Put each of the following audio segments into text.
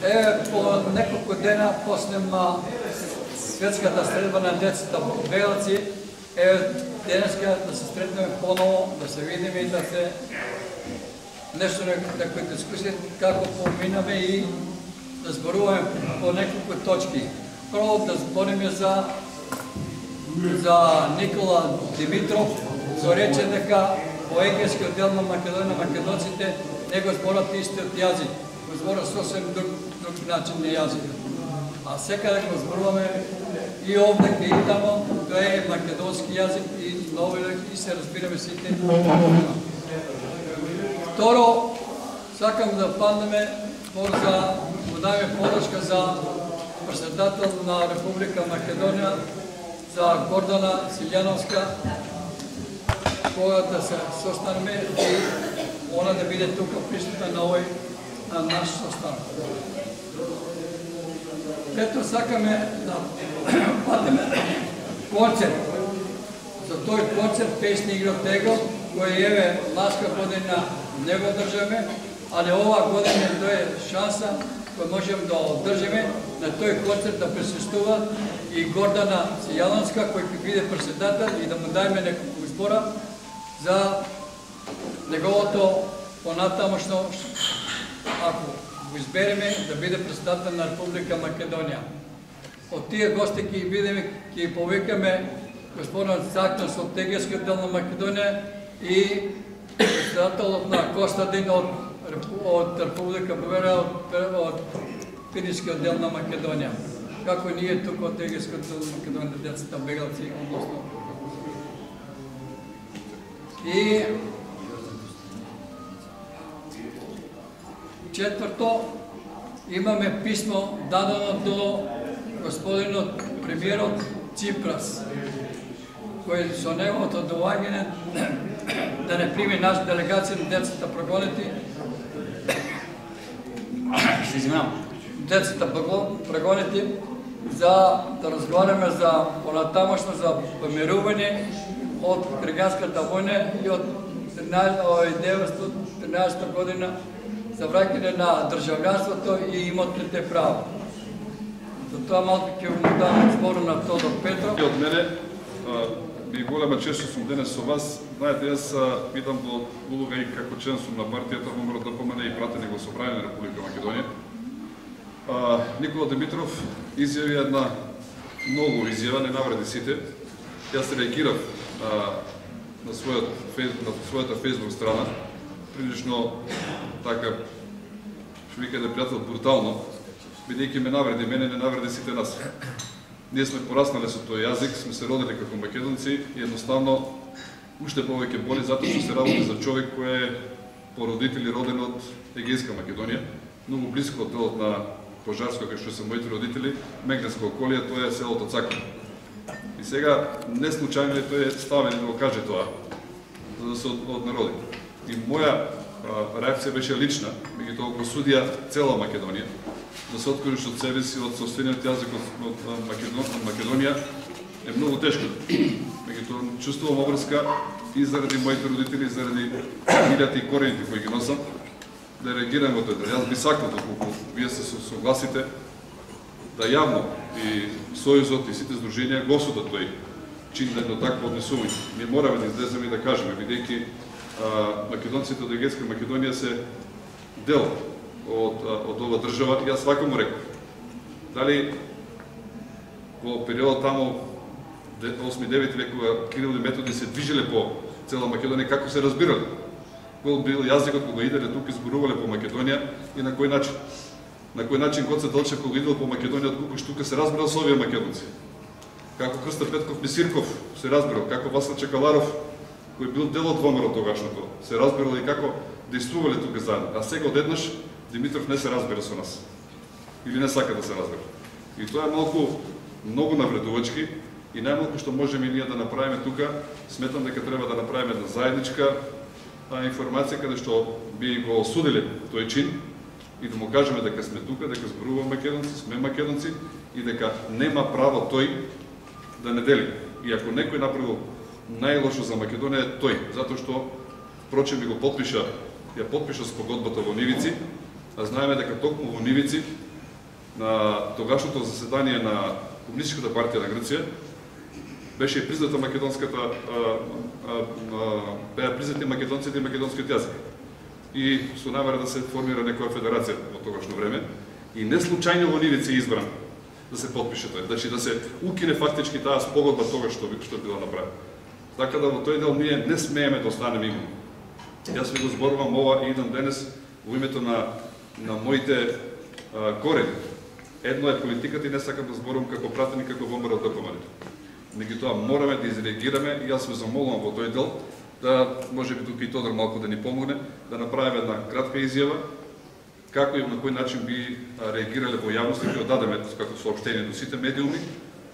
По неколку дена после светската средба на децата бегалци, денеска да се сретнеме поново, да се видиме и да се нешто некои дискусии како поминаме и да зборуваме по неколку точки. Прво да збориме за Никола Димитров, кој рече дека по егейскиот дел на Македонија македонците не го зборат истиот јазик, го зборат сосем друг начин на јазикот. А секаде го зборуваме и овде и тамо, тоа е македонски јазик и нови и се разбираме сите. Второ, сакам да паднеме да дадеме подршка за председател на Република Македонија, за Гордана Силјановска, кога да се состанеме и она да биде тука присутна на овој наш состанок. Трето, сакаме да паднеме концерт. За тој концерт песни игра Tego, кој еве ласка година не го држаме, али ова година тоа е шанса кој можем да одржиме на тој концерт да присуствува и Гордана Силјановска, кој ќе биде председател и да му дајме неколку збора за неговото понатамошно, ако го избереме, да биде председател на Република Македонија. Од тие гости ќе видиме, ќе повикаме господин Цакнос од егейскиот дел на Македонија и председателот на Костадин од Република Бугарија, од Пиринскиот дел на Македонија. Како ние тук од егейскиот дел на Македонија, децата бегалци, односно. И четврто, имаме писмо дадено до господинот премиерот Ципрас, кој со неговото доаѓање да не прими наша делегација на децата прогонети, децата прогонети, за да разговаряме за понатамошно за помирување од граѓанската војна и од 1913 година за враќање на државјанството и имотните права. Затоа малку ќе му дам збор на Тодор Петров. Од мене ми голема чест што сум денес со вас. Знаете, јас идам во улога и како член сум на партијата, мора да помене и пратене во Собрање на Република Македонија. Никола Димитров изјави една многу изјава, не навреди сите. Јас реагирав на својата фейсбук страна, прилично така, што вика да пријател брутално, бидејќи ме навреди мене, не навреди сите нас. Ние сме пораснале со тој јазик, сме се родили како македонци и едноставно уште повеќе боли затоа што се работи за човек кој е по родители роден од Егејска Македонија, многу близко од делот на Пожарско, кај што се моите родители, Мегнеско околие, тоа е селото Цакна. И сега, не случајно е тој ставен да го каже тоа, за да се однароди. И моја реакција беше лична, меѓутоа го судија цела Македонија, да се откориш од себе си, од собствениот јазик од Македонија, е многу тешко. Меѓутоа, чувствувам обврска и заради моите родители, и заради фамилијата и корените кои ги носам, да реагирам во тој. Јас би сакал, доколку вие се согласите, да јавно и Сојузот и сите здруженија го осудат тој чин на едно такво однесување. Ние мораме да излеземе и да кажеме, бидејќи македонците од Егејска Македонија се дел од ова држава, јас вака му реков. Дали во периодот тамо 8-9 век кога Кирил и Методи се движиле по цела Македонија, како се разбирале? Кој бил јазикот кога иделе тука зборувале по Македонија и на кој начин? На кој начин Гоце Делчев кога идел по Македонија од Кукуш тука се разбирал со овие македонци? Како Крста Петков Мисирков се разбирал, како Васил Чекаларов, кој бил дел од ВМРО тогашното, се разбирал и како действувале тука заедно. А сега одеднаш Димитров не се разбира со нас. Или не сака да се разбира. И тоа е многу навредувачки и најмалку што можеме ние да направиме тука, сметам дека треба да направиме една заедничка информација каде што би го осудиле тој чин и да му кажеме дека сме тука, дека зборуваме македонци, сме македонци и дека нема право тој да не дели. И ако некој направил најлошо за Македонија е тој, затоа што впрочем ја подпиша спогодбата во Нивици, а знаеме дека токму во Нивици на тогашното заседание на Комунистичката партија на Грција беше призната беа признати македонците и македонскиот јазик. И со намера да се формира некоја федерација во тогашно време. И не случајно во Нивица избран да се потпише тој, значи да се укине фактички таа спогодба тогаш што била направена. Така да во тој дел ние не смееме да останеме имуни. Јас ви го зборувам ова и идам денес во името на моите корени. Едно е политиката и не сакам да зборувам како пратеник, како бомбар од ДПМН. Меѓутоа мораме да изреагираме и јас ве замолувам во тој дел да може би тука и Тодор малку да ни помогне, да направиме една кратка изјава како и на кој начин би реагирале во јавноста, ќе дадеме како соопштение до сите медиуми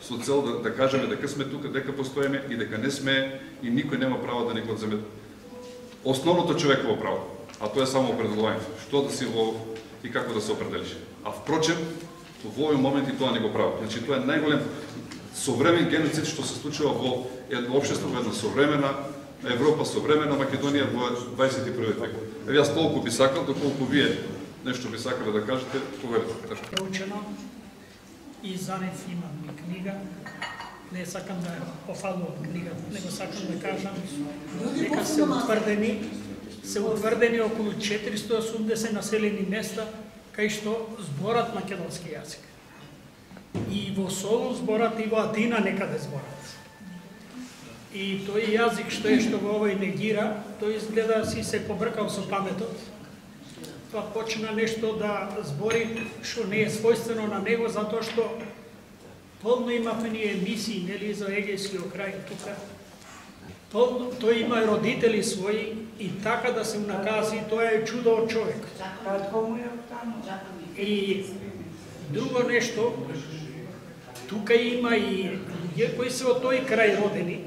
со цел да кажеме дека сме тука, дека постоиме и дека не сме и никој нема право да ни го земе основното човеково право, а тоа е само определувањето, што да си во и како да се определиш. А впрочем, во овој момент и тоа не го прави. Значи тоа е најголем современ геноцид што се случува во едно општество, во една современа Европа, современа Македонија во 21 век. Јас толку би сакал, доколку вие нешто би сакале да кажете, повелете. Проучено и за нив имам и книга. Не сакам да пофалувам книгата, него сакам да кажам дека се утврдени околу 480 населени места кај што зборат македонски јазик. И во Солун зборат, и во Атина некаде зборат. И тој јазик што во овој негира, тој изгледа си се побркал со паметот. Тоа почна нешто да збори што не е својствено на него, затоа што полно имавме ние емисии, нели, за Егејскиот крај тука. Тој има родители своји и така да се унакази, тоа е чудо од човек. И друго нешто, тука има и луѓе кои се од тој крај родени,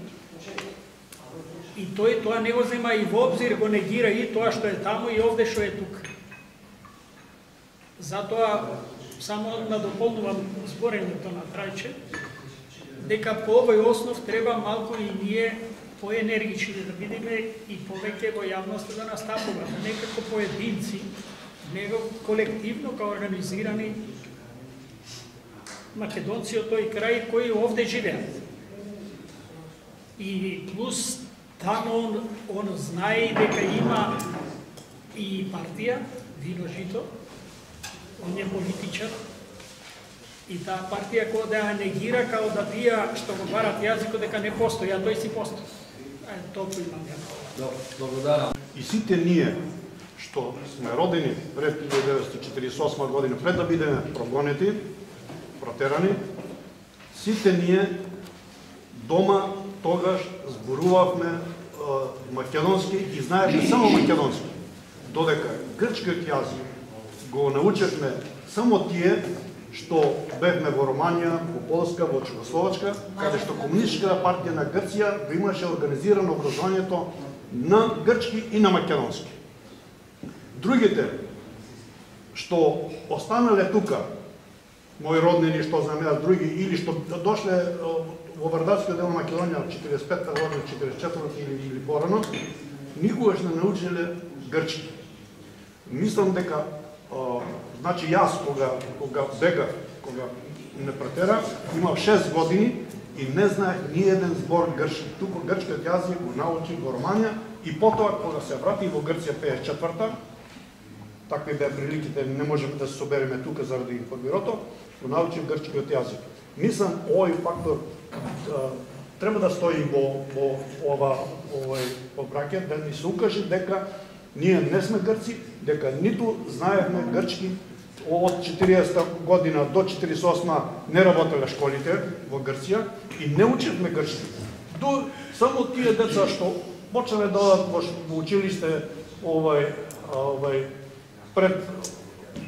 и тој тоа не го зема и во обзир, го негира и тоа што е таму и овде што е тука. Затоа само надополнувам зборењето на Трајче, дека по овој основ треба малку и ние поенергични да бидеме и повеќе во јавноста да настапуваме, не како поединци, него колективно, као организирани македонци од тој крај кои овде живеат. И плюс таму он знае дека има и партија, Вино Жито, он е политичар, и таа партија која да ја негира, као да тие што го барат јазикот дека не постои, а тој си постои. Толку имам ја. Благодарам. И сите ние што сме родени пред 1948 година, пред да бидеме прогонети, протерани, сите ние дома тогаш зборувавме македонски и знаевме само македонски. Додека грчкиот јазик го научевме само тие што бевме во Романија, во Полска, во Чехословачка, каде што Комунистичката партија на Грција го имаше организирано образованието на грчки и на македонски. Другите што останале тука, мои роднини што знаат други, или што дошле во Вардарскиот дел на Македонија од 45-та година, 44-та или порано, никогаш не научиле грчки. Мислам дека значи јас кога бегав, кога не претера, имав 6 години и не знаех ни еден збор грчки. Туку грчкиот јазик го научив во Романија и потоа кога се врати во Грција 54-та, такви беа приликите, не можеме да се собереме тука заради информирото, го научив грчкиот јазик. Мислам овој фактор треба да стои во овој побраќа, да ни се укаже дека ние не сме грци, дека ниту знаевме грчки. Од 40-та година до 48-та не работеле школите во Грција и не учевме грчки. Само тие деца што почнале да одат во училиште пред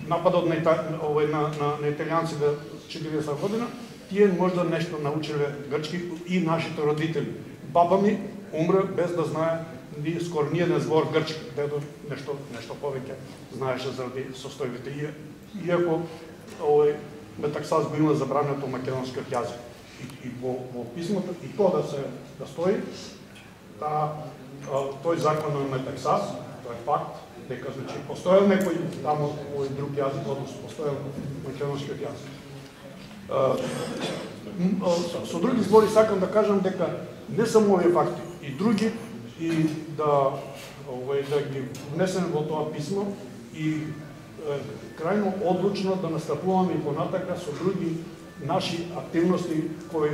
нападот на италијанците 40 година, тие можда нешто научиле грчки и нашите родители. Баба ми умре без да знае скоро ни еден збор грчки, дедо нешто повеќе знаеше заради состојбите. Иако Метаксас го има забрането македонскиот јазик. И во писмото, и тоа да стои, тој закон на Метаксас, тоа е факт, дека значи постоел некој таму овој друг јазик, односно постоел македонскиот јазик. Со други збори сакам да кажам дека не само овие факти, и други, и да ги внесеме во тоа писмо и крајно одлучно да настапуваме и понатака со други наши активности кои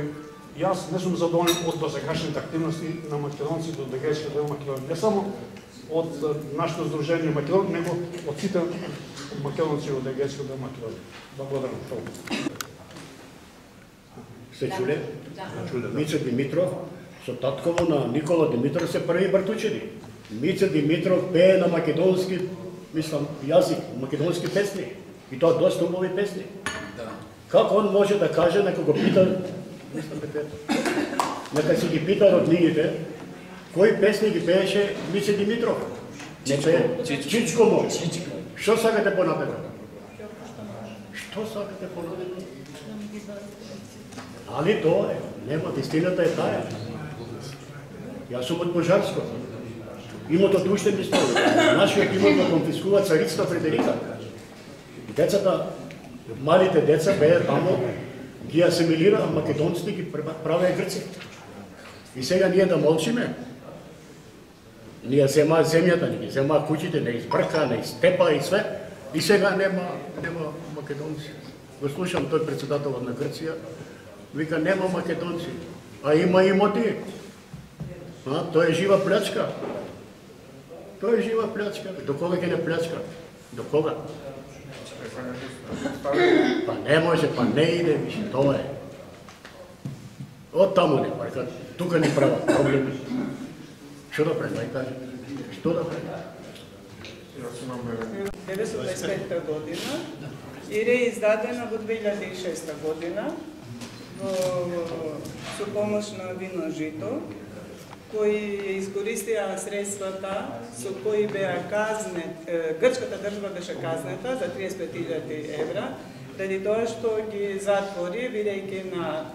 јас не сум задоволен од досегашните активности на македонците од егејскиот дел Македонија, не само од нашето здружение Македонија, него од сите македонци од егејскиот дел Македонија. Благодарам. Се чуле? Мице Димитров со татково на Никола Димитров се први братучеди. Мице Димитров пее на македонски, мислам, јазик, македонски песни. И тоа доста убави песни. Како он може да каже, нека го пита, нека си ги пита роднините, кои песни ги пееше Мице Димитров? Не пее Чичко му. Што сакате понатака? Што сакате понатака? Али тоа е, нема, вистината е таа. Јас сум од Пожарско. Имото душтен ми стои. Нашиот имот го конфискува царица Фредерика. Децата, малите деца беа таму, ги асимилира, а македонците ги правеа грци. И сега ние да молчиме. Ние земаа земјата, не ги земаа куќите, не избрка, не изтепа и све. И сега нема македонци. Го слушам тој председателот на Грција, вика нема македонци, а има имоти. Тоа е жива плячка. Тоа е жива плячка. До кога ќе не плячка? До кога? Па не може, па не иде више, тоа е. Од таму не парка, тука ни прават проблеми. Што да прави, каже? Што да прави? 1925 година и реиздадена во 2006 година со помош на Вино Жито, кои искористија средствата со кои беа грчката држава беше казнета за 35.000 евра, заради тоа што ги затвори, бидејќи на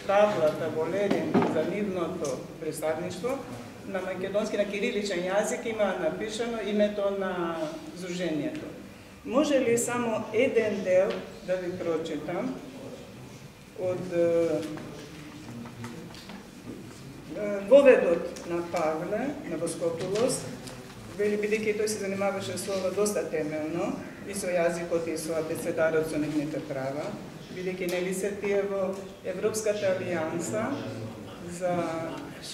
таблата во Лерин за нивното представништво, на македонски, на кириличен јазик има напишано името на здружението. Може ли само еден дел да ви прочитам од воведот на Павле, на Воскопулос, бидејќи тој се занимаваше со ова доста темелно, и со јазикот, и со абецедарот, со нивните права, бидејќи нели се тие во Европската алијанса за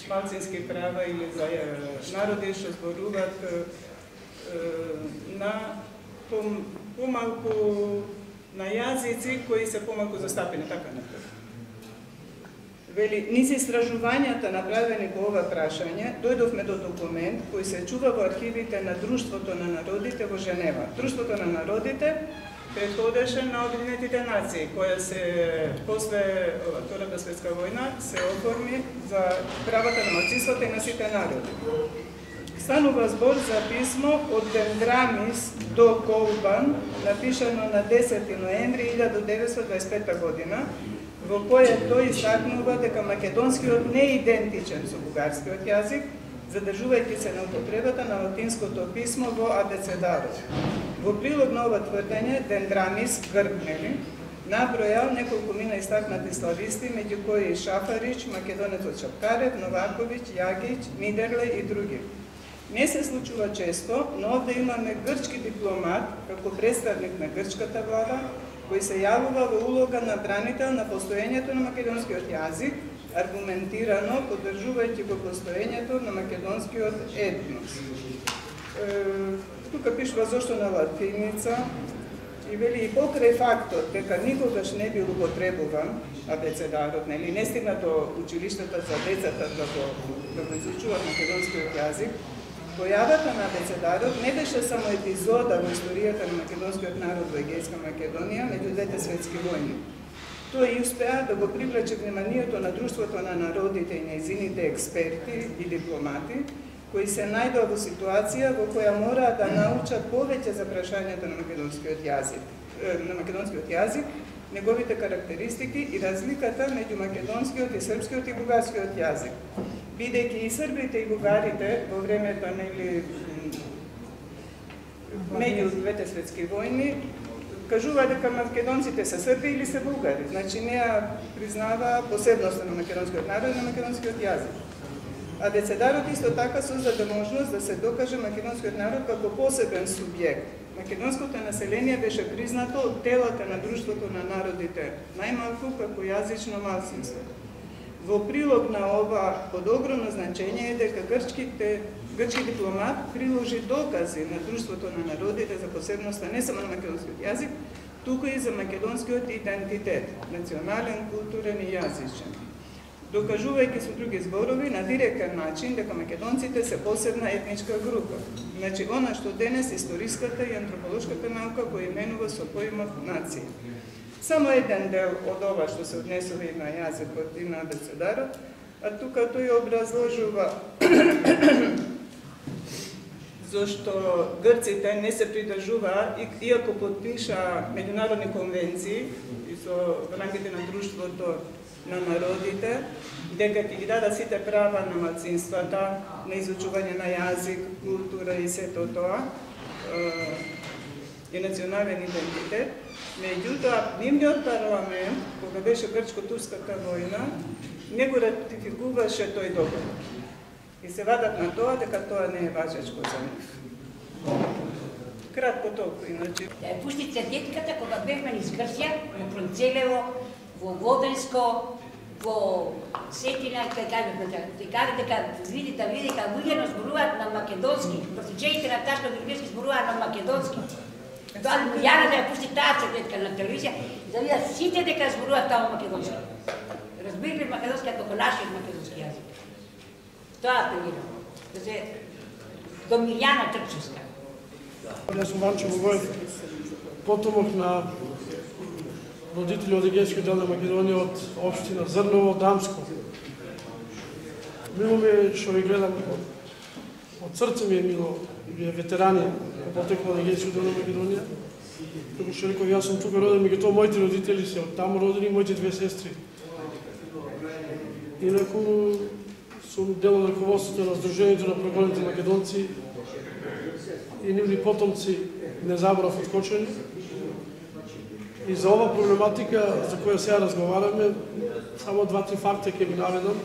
малцински права или за народи што зборуваат на помалку на јазици кои се помалку застапени, така например. Вели, низ истражувањата направени по ова прашање, дојдовме до документ кој се чува во архивите на Друштвото на народите во Женева. Друштвото на народите предходеше на Обединетите нации, која се, после Втората светска војна, се оформи за правата на малцинствата и на сите народи. Станува збор за писмо од Дендрамис до Колбан, напишано на 10 ноември 1925 година, во кое тој истакнува дека македонскиот не е идентичен со бугарскиот јазик, задржувајќи се на употребата на латинското писмо во абецедарот. Во прилог на ова тврдење, Дендрамис, Грк, набројал неколку мина истакнати слависти, меѓу кои Шафарич, македонецот Шапкарев, Новаковиќ, Јагиќ, Мидерле и други. Не се случува често, но овде имаме грчки дипломат, како представник на грчката влада, кој се јавува во улога на бранител на постоењето на македонскиот јазик, аргументирано поддржувајќи го постоењето на македонскиот етнос. Тука пишува зошто на латиница и вели и покрај фактот дека никогаш не бил употребуван абецедарот, нели не стигна до училиштата за децата да го изучуваат македонскиот јазик, појавата на абецедарот не беше само епизода во историјата на македонскиот народ во Егејска Македонија меѓу двете светски војни. Тој и успеа да го привлече вниманието на Друштвото на народите и нејзините експерти и дипломати, кои се најдоа во ситуација во која мора да научат повеќе за прашањата на македонскиот јазик, неговите карактеристики и разликата меѓу македонскиот и српскиот и бугарскиот јазик. Бидејќи и србите и бугарите во времето меѓу двете светски војни, кажува дека македонците се срби или се бугари. Значи не ја признава посебноста на македонскиот народ и на македонскиот јазик. А децедарот исто така создаде можност да се докаже македонскиот народ како посебен субјект. Македонското население беше признато од телата на Друштвото на народите, најмалку како јазично малцинство. Во прилог на ова од огромно значење е дека грчки дипломат приложи докази на Друштвото на народите за посебноста не само на македонскиот јазик, туку и за македонскиот идентитет, национален, културен и јазичен. Докажувајќи со други зборови на директен начин дека македонците се посебна етничка група. Значи, она што денес историската и антрополошката наука го именува со поимот нација. Само еден дел од ова што се однесува и на јазикот и на децедарот, а тука тој образложува зашто грците не се придржуваа, иако подпиша меѓународни конвенции и со рамките на Друштвото на народите, дека ќе ги дадат сите права на малцинствата, на изучување на јазик, култура и сето тоа, и национален идентитет. Меѓутоа, нивниот парламент, кога беше грчко-турската војна, не го ратификуваше тој договор. И се вадат на тоа дека тоа не е важечко за нив. Кратко толку, иначе. Пуштите детката, кога бевме низ Грција, во Пронцелево, во Воденско, во Сетина, ти кажа дека види дека луѓе зборуваат на македонски, просичеите на Ташко Григорски зборуваат на македонски. Тоа Јана да ја пусти таа цветка на телевизија, да видат сите дека зборуваат таму македонски. Разбирали македонски како нашиот македонски јазик. Тоа апелирам. Да се до Милјана Трчевска. Јас сум Ванчо Богоев, потомок на родители од егејскиот дел на Македонија од општина Зрново, Дамско. Мило ми е што ви гледам, од срце ми е мило, вие ветерани, потекло од егејскиот дел на Македонија. Како што реков, јас сум тука роден, меѓутоа моите родители се од таму родени, моите две сестри. Инаку сум дел од раководството на Сдруженијето на прогоните македонци и нивни потомци не заборав откочени. И за ова проблематика за која сега разговараме, само 2-3 факта ќе ги наведам.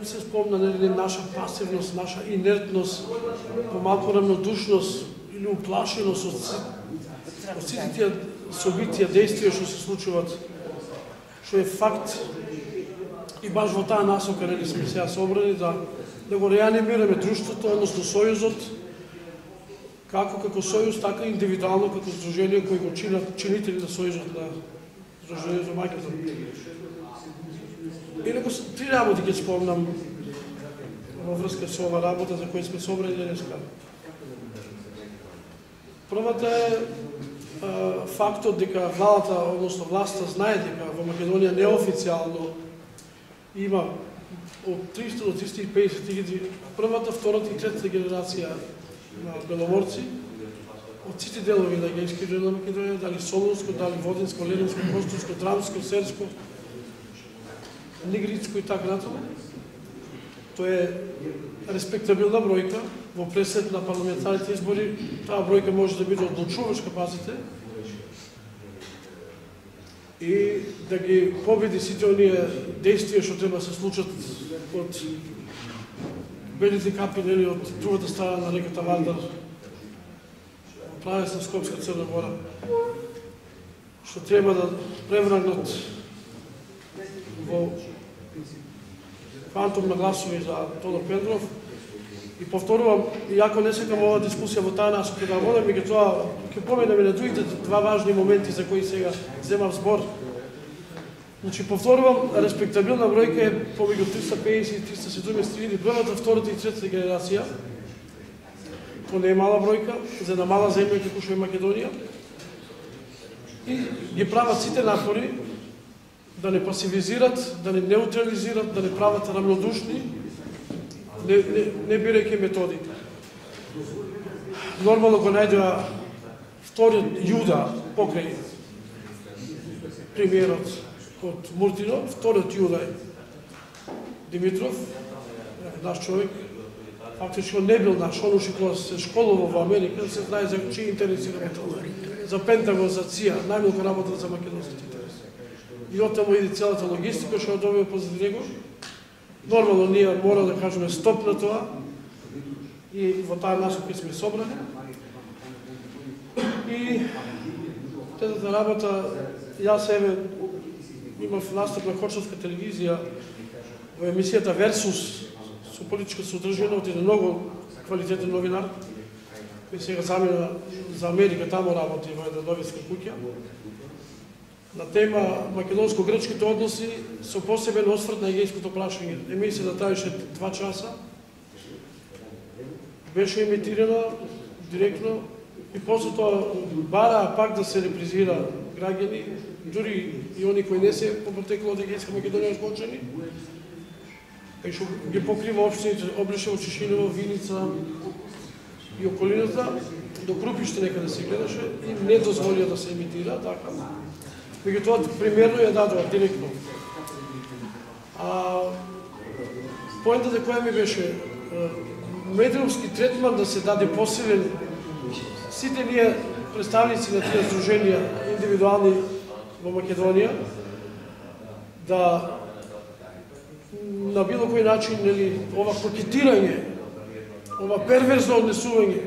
Се спомна наша пасивност, наша инертност, помалку рамнодушност или уплашеност од сите тие собитија, действија што се случуваат, што е факт и баш во таа насока не сме сега собрани да го реанимираме друштвото, односно сојузот, како сојуз, така и индивидуално како здружение кои го чинат чинители на сојузот на Здруженијето Македонија. Инаку три работи ќе спомнам во врска со ова работа за која сме собрани денеска. Првата е фактот дека владата, односно власта, знае дека во Македонија неофицијално има од 300 до 350 хиляди првата, втората и третата генерација на беломорци од сите делови на егејскиот дел на Македонија, дали Солунско, дали Воденско, Ленинско, Костурско, Драмско, Серско, Нигрицко и така натаму. Тоа е респектабилна бројка. Во пресед на парламентарните избори таа бројка може да биде одлучувачка, пазите, и да ги победи сите оние действија што треба се случат од белите капи од другата страна на реката Вардар, правец на Скопска Црна Гора, што треба да преврагнат во фантом на гласови за Тодор Пендров. И повторувам, иако не сакам ова дискусија во таа насока да водам, меѓутоа ќе поменеме на другите два важни моменти за кои сега земав збор. Значи, повторувам, респектабилна бројка е помеѓу 350 и 370 хиляди првата, втората и третата генерација. Тоа не е мала бројка за една мала земја како што е Македонија. И ги прават сите напори да не пасивизират, да не неутрализират, да не прават рамнодушни, не бирајќи методи. Нормално го најдува вториот Јуда покрај премиерот од Муртино, вториот Јуда е Димитров, наш човек, фактично не бил наш, онуши кој се школува во Америка, се знае за чии интереси работел. За Пентагон, за ЦИА, најмногу работел за македонските интереси. И оттаму иде целата логистика што добива позади него. Нормално ние мора да кажеме стоп на тоа и во таа насока сме собрани. И тезата работа, јас еве имав настап на Кочовска телевизија во емисијата Версус со политичка содржина од еден многу квалитетен новинар, кој сега замина за Америка, таму работи во една новинска куќа, на тема македонско-грчките односи со посебен осврт на егејското прашање. Емисијата траеше 2 часа, беше емитирана директно и после тоа бараа пак да се репризира граѓани, дури и они кои не се по потекло од Егејска Македонија згочени, и што ги покрива општините Обрешево, Чешиново, Виница и околината, до Крупиште некаде се гледаше и не дозволија да се емитира, така. Меѓутоа, примерно ја дадоа директно. Поентата која ми беше, медиумски третман да се даде посилен, сите ние представници на тие здруженија индивидуални во Македонија, да на било кој начин, ова кокетирање, ова перверзно однесување,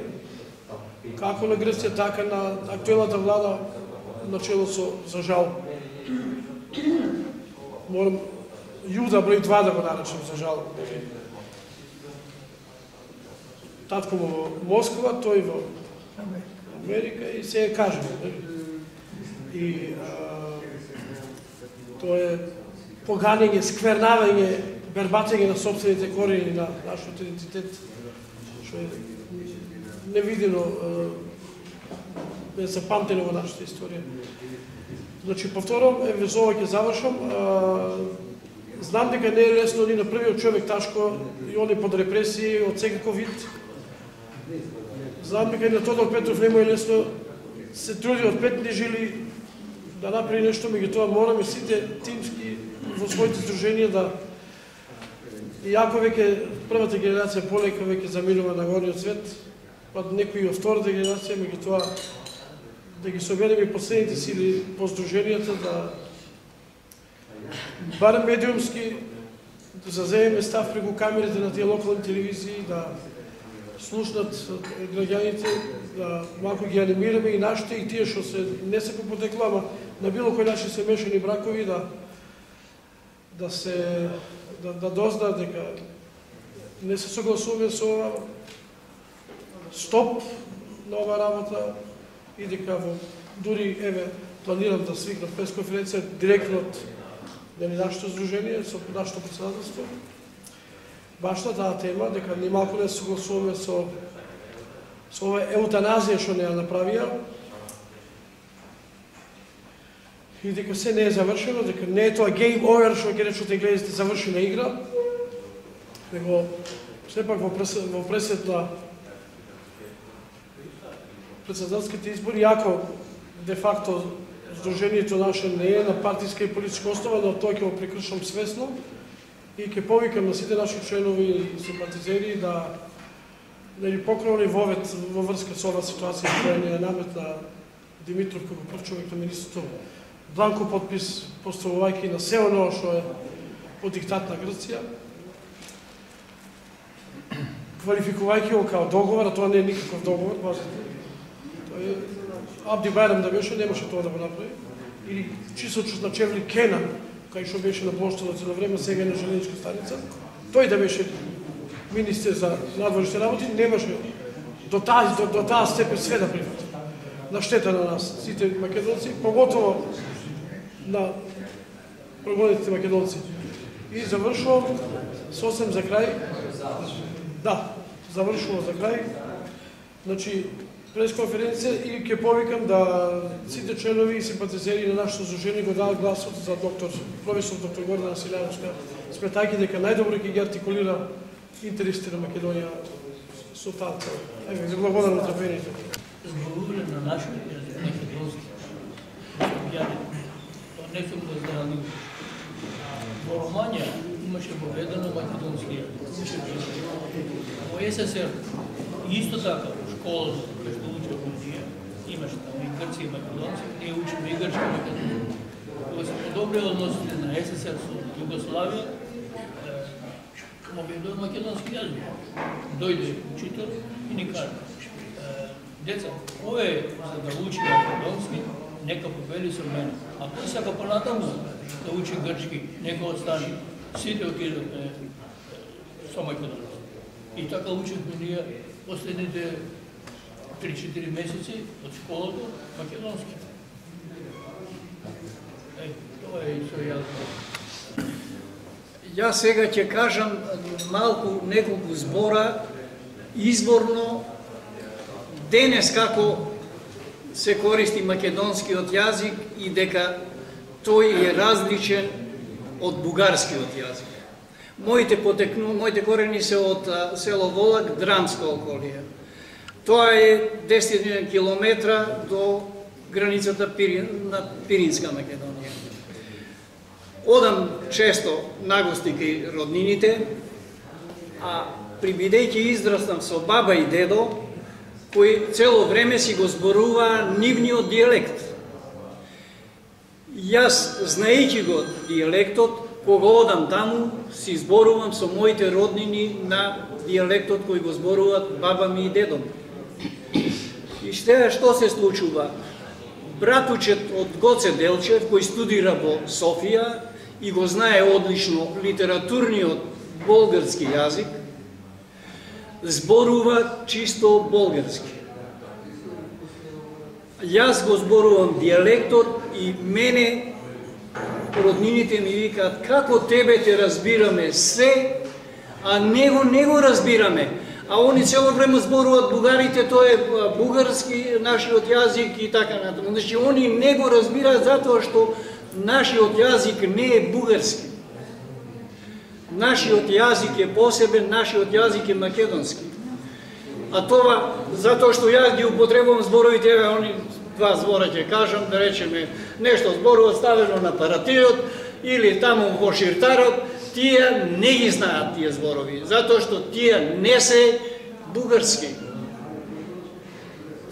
како на Грција, така на актуелната влада, начело со, за жал. Морам Јуда број 2 да го наречем, за жал. Татко му во Москва, тој во Америка и се ја кажем. И тоа е поганење, сквернавање, бербатење на собствените корени на нашиот идентитет, што е невидено, незапамтено во нашата историја. Значи, повторам, за ова ќе завршам. Знам дека не е лесно ни на првиот човек ташко и он е под репресии од секаков вид. Знам дека и на Тодор Петров не му е лесно, се труди од петни жили да направи нешто, меѓутоа мораме сите тимски во своите здруженија да, иако веќе првата генерација полека веќе заминува на горниот свет, па некои од втората генерација, меѓутоа да ги собереме последните сили по здруженијата, да барем медиумски да заземеме став преку камерите на тие локални телевизии, да слушнат граѓаните, да малку ги анимираме и нашите и тие што се не се по потекло, ама на било кој начин се мешани бракови, да дознаат дека не се согласуваме со ова, стоп на ова работа и дека дури еве планирам да свикнам пресконференција директно од нашето здружение, со нашето председателство, баш на таа тема, дека ни малку не се согласуваме со ова еутаназија што не ја направија и дека се не е завршено, дека не е тоа game over што ќе речат енглезите завршена игра, него сепак во пресет на председателските избори, иако де факто здружението наше не е на партиска и политичка основа, но тоа ќе го прекршам свесно и ќе повикам на сите наши членови и симпатизери да ни покровни во врска со оваа ситуација која ни е наметна Димитров како прв човек на министерството, бланко подпис поставувајќи на се оно што е по диктат на Грција, квалификувајќи го као договор, а тоа не е никаков договор, пазите. Абди Байрам да беше, немаше тоа да го направи. Или чисочот на Чевли Кенан, кај што беше на плоштадот цело време, сега на железничка станица, тој да беше министер за надворешни работи, немаше до таа степен све да прифати. На штета на нас, сите македонци, поготово на прогонетите македонци. И завршувам сосем за крај. Да, завршувам за крај. Значи, пресконференција и ќе повикам да сите членови и симпатизери на нашето здружение го дадат гласот за професор доктор Гордана Силјановска, сметајќи дека најдобро ќе ги артикулира интересите на Македонија со таа цел. Еве, ви благодарам на трпението. Зборувале на нашиот јазик македонски. Ја не сум го знаел. Во Романија имаше воведено македонски јазик. Во СССР исто така школа кај што учевме ние, имаше таму и грци и македонци, ние учиме и грчки и македонци. Кога се подобри односите на СССР со Југославија, овие македонски јазик. Дојде учител и ни кажа: деца, ове за да учи македонски, нека побели со мене. А тој сака понатаму да учи грчки, нека остани. Сите отидовме со македонски. И така учевме ние последните 3-4 месеци од школата македонски. Тоа е и со јазик. Јас сега ќе кажам малку неколку збора изворно денес како се користи македонскиот јазик и дека тој е различен од бугарскиот јазик. Моите корени се од село Волак, Драмско околие. Тоа е 10 километра до границата на Пиринска Македонија. Одам често нагости кај роднините, а прибидејќи израснав со баба и дедо, кои цело време си го зборуваа нивниот дијалект. Јас, знаејќи го дијалектот, кога одам таму, си зборувам со моите роднини на дијалектот кој го зборуваат баба ми и дедо ми. И што се случува? Братучет од Гоце Делчев, кој студира во Софија и го знае одлично литературниот болгарски јазик, зборува чисто болгарски. Јас го зборувам дијалектот и мене роднините ми викаат: како тебе те разбираме се, а него не го разбираме. А они цело време зборуваат бугарите, тоа е бугарски, нашиот јазик и така натаму. Значи, они не го разбираат затоа што нашиот јазик не е бугарски. Нашиот јазик е посебен, нашиот јазик е македонски. А тоа, затоа што јас ги употребувам зборовите, они два збора ќе кажам, да речеме, нешто зборуваат ставено на паратиот или таму во ширтарот, тие не ги знаат тие зборови, затоа што тие не се бугарски.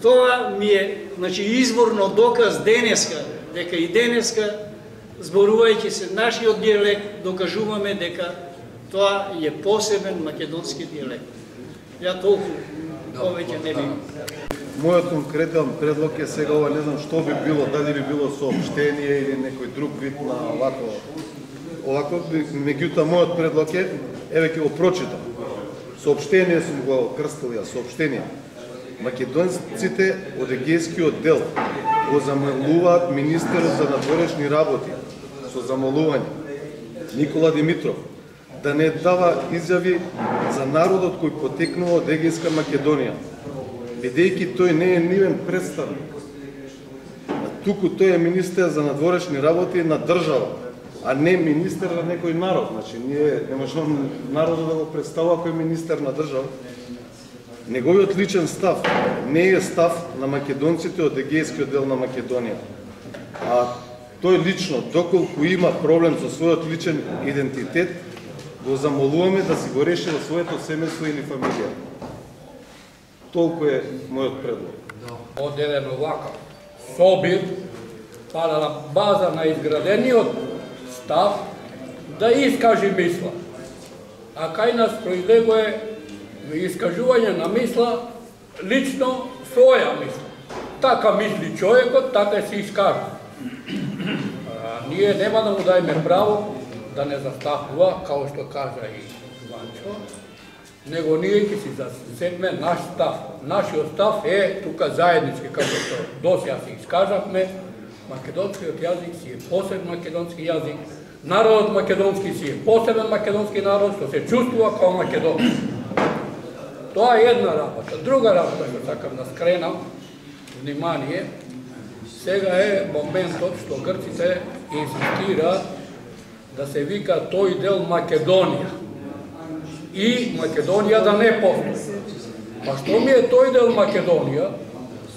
Тоа ми е, значи, изворно доказ денеска, дека и денеска, зборувајќи се нашиот дијалект, докажуваме дека тоа е посебен македонски дијалект. Ја толку повеќе не би. Мојот конкретен предлог е сега ова, не знам што би било, дали би било соопштение или некој друг вид на овако, меѓутоа мојот предлог е, еве ќе го прочитам. Соопштение сум го крстил ја, соопштение. Македонците од егејскиот дел го замолуваат министерот за надворешни работи со замолување Никола Димитров да не дава изјави за народот кој потекнува од Егејска Македонија, бидејќи тој не е нивен представник. Туку тој е министер за надворешни работи на држава, а не министер на некој народ. Значи, ние не можеме народот да го представува кој министер на држава. Неговиот личен став не е став на македонците од егејскиот дел на Македонија. А тој лично, доколку има проблем со својот личен идентитет, го замолуваме да си го реши во своето семејство или фамилија. Толку е мојот предлог. Од еден овакав собир, па на база на изградениот став, да искажи мисла. А кај нас произлего е искажување на мисла, лично своја мисла. Така мисли човекот, така се искажа. Ние нема да му дајме право да не застапува, као што кажа и Ванчо, него ние ќе си засегме наш став. Нашиот став е тука заеднички, како што досеја се искажавме, македонскиот јазик си е посебен македонски јазик, народот македонски си е посебен македонски народ, што се чувствува као македонски. Тоа е една работа. Друга работа што сакам да скренам внимание, сега е моментот што грците инсистираат да се вика тој дел Македонија и Македонија да не постои. Па што ми е тој дел Македонија,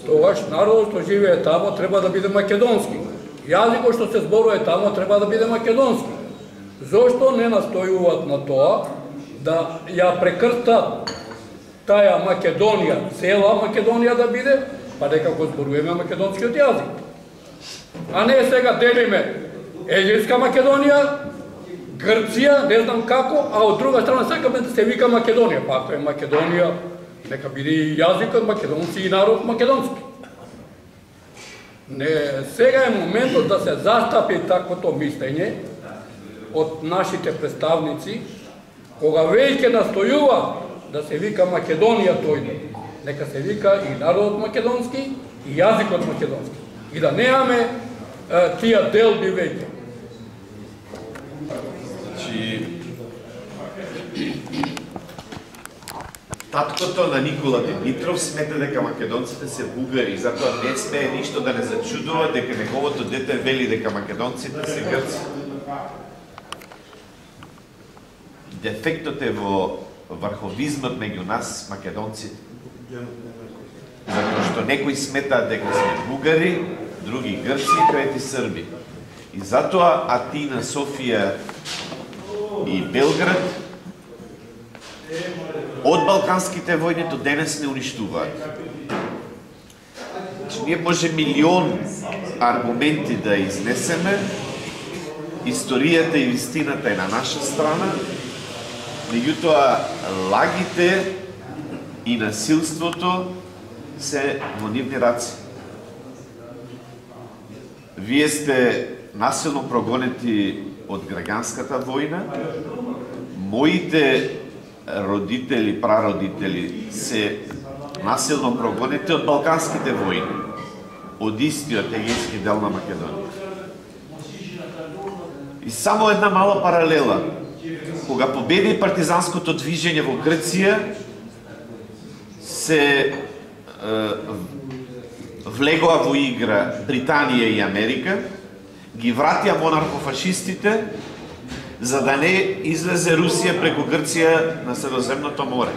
тогаш народот што живее тамо треба да биде македонски. Јазикот што се зборува тамо треба да биде македонски. Зошто не настојуваат на тоа да ја прекрстат таа Македонија, цела Македонија да биде, па дека го зборуваме македонскиот јазик. А не сега делиме Егејска Македонија, Грција, не знам како, а од друга страна сакаме да се вика Македонија. Па ако е Македонија, нека биде и јазикот македонски и народ македонски. Не, сега е моментот да се застапи таквото мислење од нашите представници, кога веќе настојува да се вика Македонија тојде. Нека се вика и народот македонски, и јазикот македонски. И да немаме тие делби веќе. Таткото на Никола Димитров смета дека македонците се бугари, затоа не смее ништо да не зачудува дека неговото дете вели дека македонците се грци. Дефектот е во врховизмот меѓу нас, македонците. Затоа што некои сметаат дека сме бугари, други грци, трети срби. И затоа Атина, Софија и Белград од балканските војни до денес не уништуваат. Ние може милион аргументи да изнесеме, историјата и вистината е на наша страна, меѓутоа лагите и насилството се во нивни раци. Вие сте насилно прогонети од граѓанската војна, моите родители, прародители се насилно прогонети од балканските војни, од истиот егејски дел на Македонија. И само една мала паралела. Кога победи партизанското движење во Грција, се влегоа во игра Британија и Америка, ги вратија монархофашистите, за да не излезе Русија преку Грција на Средоземното море.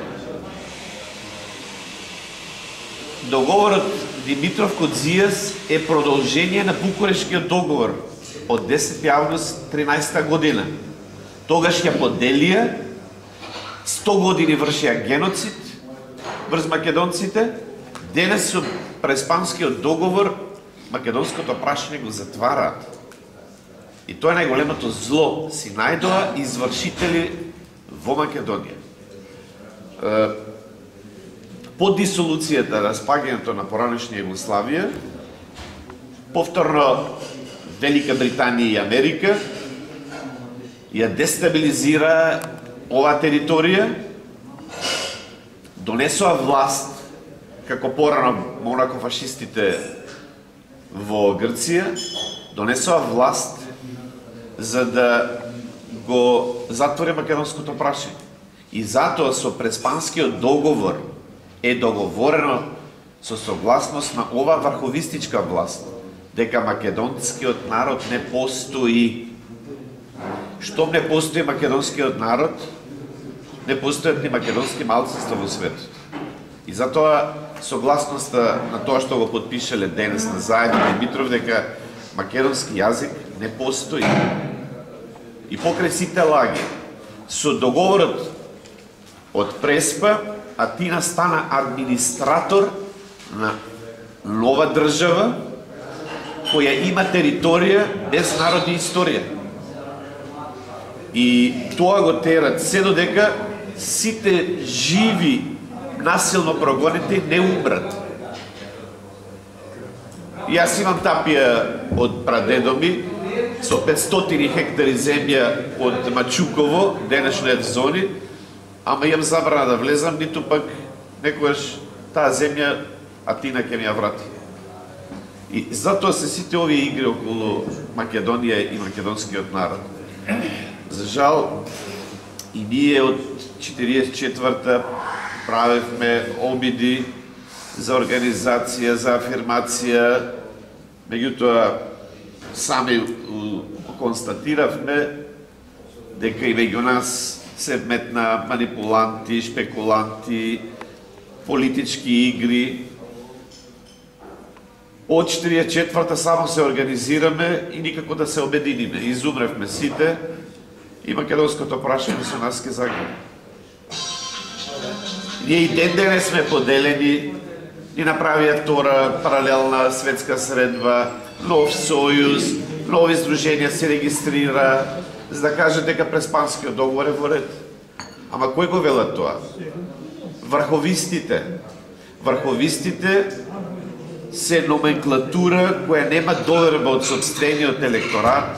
Договорот Димитров-Кодзијас е продолжение на Букурешкиот договор од 10 август 13 година. Тогаш ја поделија, 100 години вршија геноцид врз македонците, денес со Преспанскиот договор македонското прашање го затвараат. И тоа е најголемото зло, си најдоа извршители во Македонија. По дисолуцијата, распаѓањето на поранешна Југославија, повторно Велика Британија и Америка ја дестабилизира оваа територија, донесоа власт, како порано монархофашистите во Грција, донесоа власт за да го затвори македонското прашање. И затоа со Преспанскиот договор е договорено со согласност на ова врховистичка власт дека македонскиот народ не постои. Штом не постои македонскиот народ, не постојат ни македонски малцинства во светот. И затоа согласноста на тоа што го подпишале денес на заедно Димитров дека македонски јазик не постои. И покрај сите лаги, со договорот од Преспа, Атина стана администратор на нова држава која има територија без народ и историја. И тоа го терат се додека сите живи насилно прогонети не умрат. Јас имам тапија од прадедо ми со 500 хектари земја од Мачуково, денешно е в зони, ама имам забрана да влезам, ниту пак некојаш таа земја Атина ќе ми ја врати. И затоа се сите овие игри околу Македонија и македонскиот народ. За жал, и ние од 44-та правевме обиди за организација, за афирмација, меѓутоа сами констатиравме дека и меѓу нас се метна манипуланти, шпекуланти, политички игри. Од 44-та само се организираме и никако да се обединиме. Изумревме сите и македонското прашање со нас ке загине. Ние и ден денес сме поделени, ни направија втора паралелна светска средба, нов сојуз, нови издруженија се регистрира, за да каже дека Преспанскиот договор е во ред. Ама кој го велат тоа? Врховистите. Врховистите се номенклатура која нема доверба од сопствениот електорат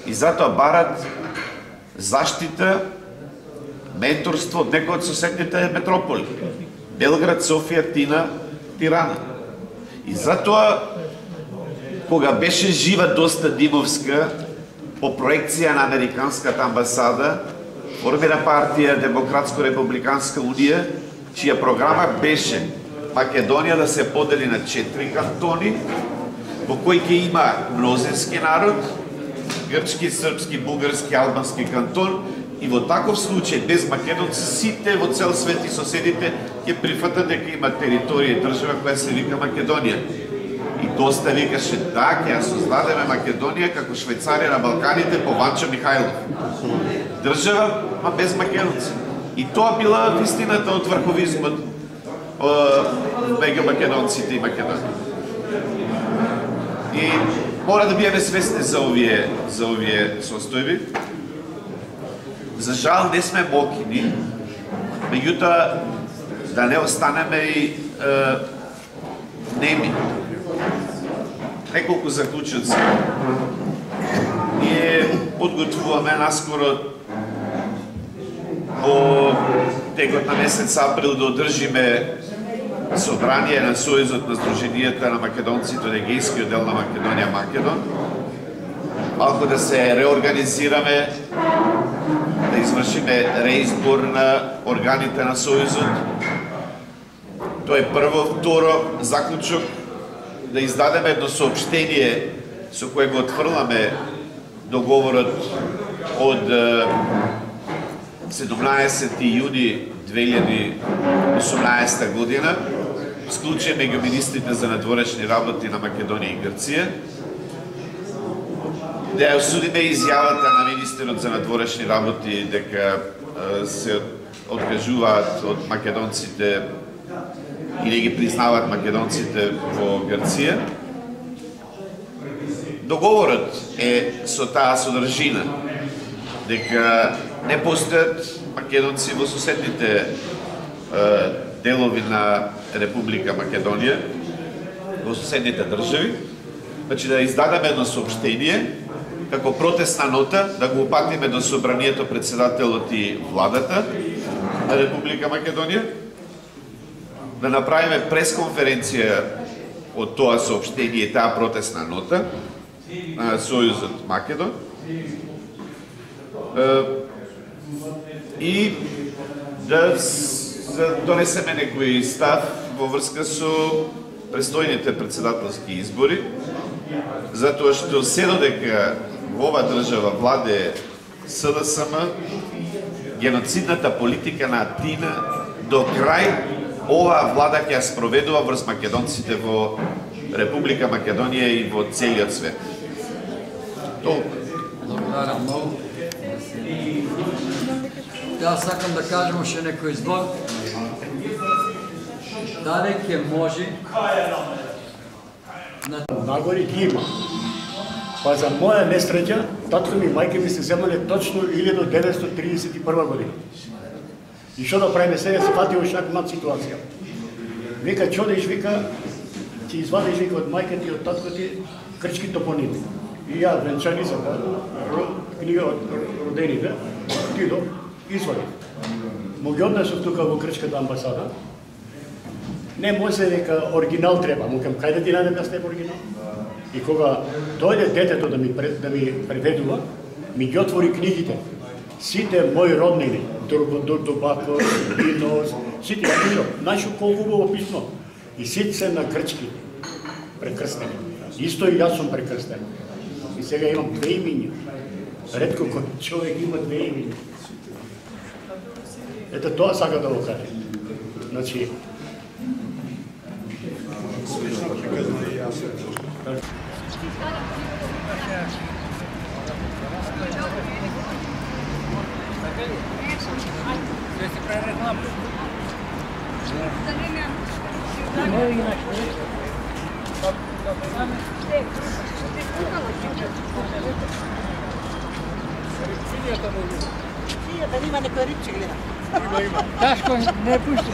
и затоа барат заштита, менторство од некој од соседните метрополи. Белград, Софија, Тина, Тирана. И затоа, кога беше жива Доста Димовска, по проекција на Американската амбасада, формира партија Демократско-републиканска унија, чија програма беше Македонија да се подели на 4 кантони, во кои ќе има мнозински народ, грчки, српски, бугарски, албански кантон, и во таков случај, без македонци, сите во цел свет и соседите ќе прифатат дека има територија и држава која се вика Македонија. И Доста викаше, да, ќе ја создадеме Македонија како Швајцарија на Балканите по Ванчо Михајлов. Држава, а без македонци. И тоа била вистината од врховизмот меѓу македонците и Македонија. И мора да биеме свесни за овие состојби. За жал не сме мокини, меѓутоа да не останеме и неми. Неколку заклучоци. Ние подготвуваме наскоро во текот на месец април да одржиме собрание на Сојузот на Сдруженијата на македонците од Егејскиот дел на Македонија Македон. Малку да се реорганизираме, да извршиме реизбор на органите на Сојузот. Тоа е прво. Второ, заклучок, да издадеме едно соопштение со кое го отфрламе договорот од 17 јуни 2018 година, склучен меѓу министрите за надворешни работи на Македонија и Грција, да ја осудиме изјавата на министерот за надворешни работи дека се откажуваат од македонците и не ги признаваат македонците во Грција. Договорот е со таа содржина дека не постојат македонци во соседните делови на Република Македонија, во соседните држави. Значи да издадеме едно соопштение како протестна нота, да го упатиме до собранието председателот и владата на Република Македонија, да направиме пресконференција од тоа соопштение и таа протестна нота на Сојузот Македон и да донесеме некој став во врска со престојните председателски избори, затоа што се додека во оваа држава владе СДСМ, геноцидната политика на Атина до крај оваа влада ќе ја спроведува врз македонците во Република Македонија и во целиот свет. Толку. Благодарам многу. Јас сакам да кажам уште некој збор. Дали ќе може нагоре ги има. Па за моја несреќа, татко ми и мајка ми се земале точно 1931 година. И што да правиме сега, се фати уште една ситуација. Вика, чодиш, вика, ќе извадиш, вика, од мајка ти, од татко ти, крчки топоними. И ја, венчанизам, книга од родените, отидов, извадив. Му ги однесов тука во Грчката амбасада. Не може дека оригинал треба, му кам кај да ти најдем јас тебе оригинал? И кога дојде детето да ми преведува, ми ги отвори книгите. Сите мои роднини, Дурбако, Винос, сите ја видов, најшо колку убаво писмо. И сите се на грчки, прекрстени. Исто и јас сум прекрстен. И сега имам 2 имиња. Ретко кој човек има 2 имиња. Ето тоа сака да го каже. Значи, Синята нема некој рибче гледа. Ташко не пушти.